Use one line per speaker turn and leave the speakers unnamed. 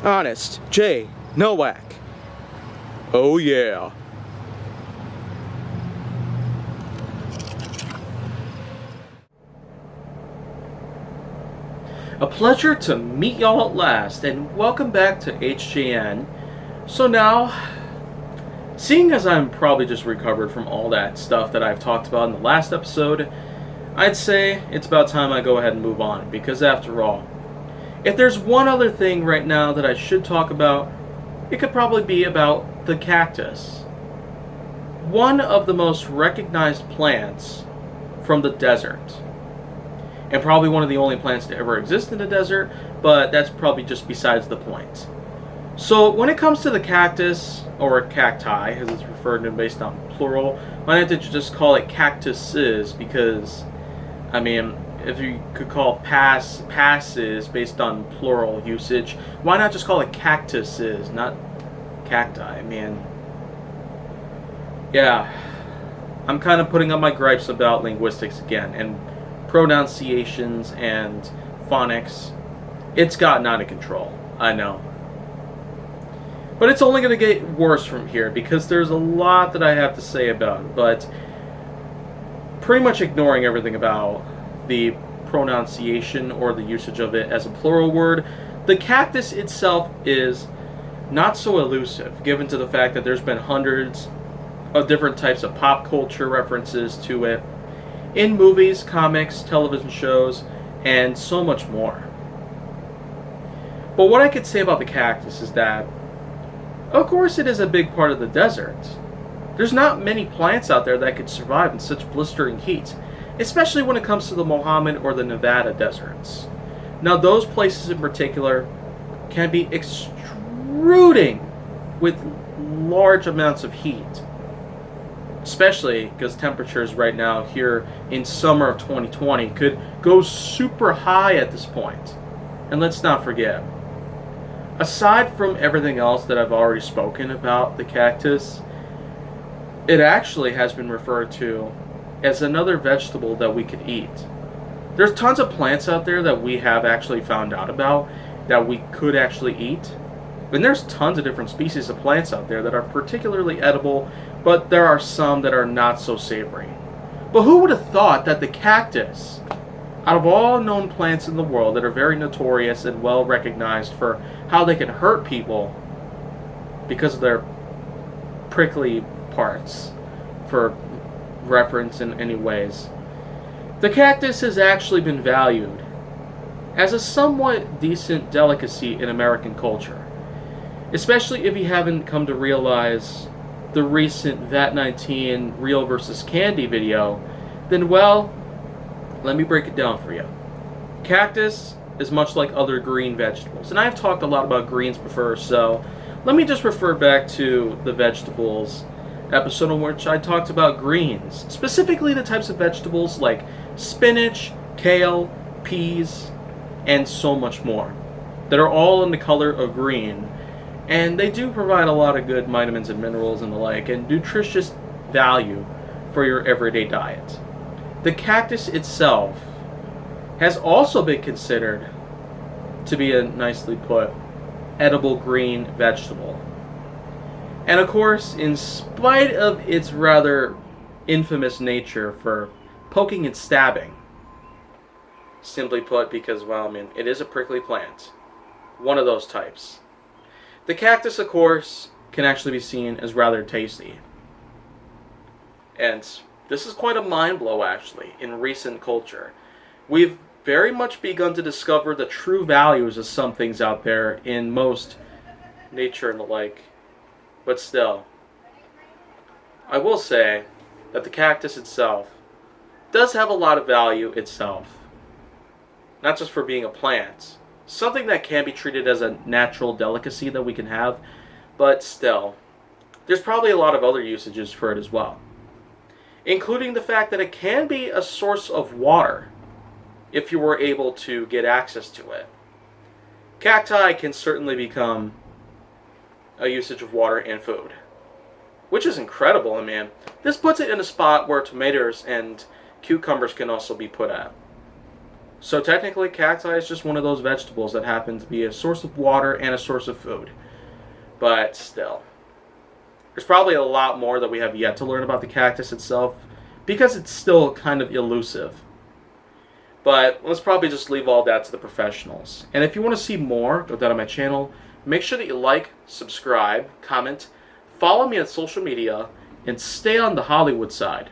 Honest J. Nowak. Oh yeah.
A pleasure to meet y'all at last, and welcome back to HJN. So now, seeing as I'm probably just recovered from all that stuff that I've talked about in the last episode, I'd say it's about time I go ahead and move on, because after all, if there's one other thing right now that I should talk about, it could probably be about the cactus. One of the most recognized plants from the desert. And probably one of the only plants to ever exist in the desert, but that's probably just besides the point. So when it comes to the cactus, or cacti, as it's referred to based on plural, why not just call it cactuses? Because, I mean, if you could call passes based on plural usage, why not just call it cactuses, not cacti? I mean, yeah, I'm kind of putting up my gripes about linguistics again, and pronunciations and phonics. It's gotten out of control, I know. But it's only going to get worse from here, because there's a lot that I have to say about it, but pretty much ignoring everything about the pronunciation or the usage of it as a plural word, the cactus itself is not so elusive, given to the fact that there's been hundreds of different types of pop culture references to it, in movies, comics, television shows, and so much more. But what I could say about the cactus is that, of course, it is a big part of the desert. There's not many plants out there that could survive in such blistering heat, especially when it comes to the Mohammed or the Nevada deserts. Now, those places in particular can be extruding with large amounts of heat. Especially because temperatures right now here in summer of 2020 could go super high at this point. And let's not forget, aside from everything else that I've already spoken about the cactus, it actually has been referred to as another vegetable that we could eat. There's tons of plants out there that we have actually found out about that we could actually eat. And there's tons of different species of plants out there that are particularly edible, but there are some that are not so savory. But who would have thought that the cactus, out of all known plants in the world that are very notorious and well recognized for how they can hurt people because of their prickly parts, for reference in any ways, the cactus has actually been valued as a somewhat decent delicacy in American culture. Especially if you haven't come to realize the recent VAT-19 Real versus Candy video, then well, let me break it down for you. Cactus is much like other green vegetables, and I've talked a lot about greens before, so let me just refer back to the vegetables episode in which I talked about greens, specifically the types of vegetables like spinach, kale, peas, and so much more, that are all in the color of green. And they do provide a lot of good vitamins and minerals and the like, and nutritious value for your everyday diet. The cactus itself has also been considered to be a nicely put edible green vegetable. And of course, in spite of its rather infamous nature for poking and stabbing, simply put because, well, I mean, it is a prickly plant, one of those types. The cactus, of course, can actually be seen as rather tasty. And this is quite a mind blow, actually, in recent culture. We've very much begun to discover the true values of some things out there in most nature and the like. But still, I will say that the cactus itself does have a lot of value itself. Not just for being a plant, something that can be treated as a natural delicacy that we can have, but still, there's probably a lot of other usages for it as well, including the fact that it can be a source of water if you were able to get access to it. Cacti can certainly become a usage of water and food, which is incredible. I mean, this puts it in a spot where tomatoes and cucumbers can also be put at. So technically, cacti is just one of those vegetables that happen to be a source of water and a source of food. But still, there's probably a lot more that we have yet to learn about the cactus itself, because it's still kind of elusive. But let's probably just leave all that to the professionals. And if you want to see more, go down to my channel. Make sure that you like, subscribe, comment, follow me on social media, and stay on the Hollywood side.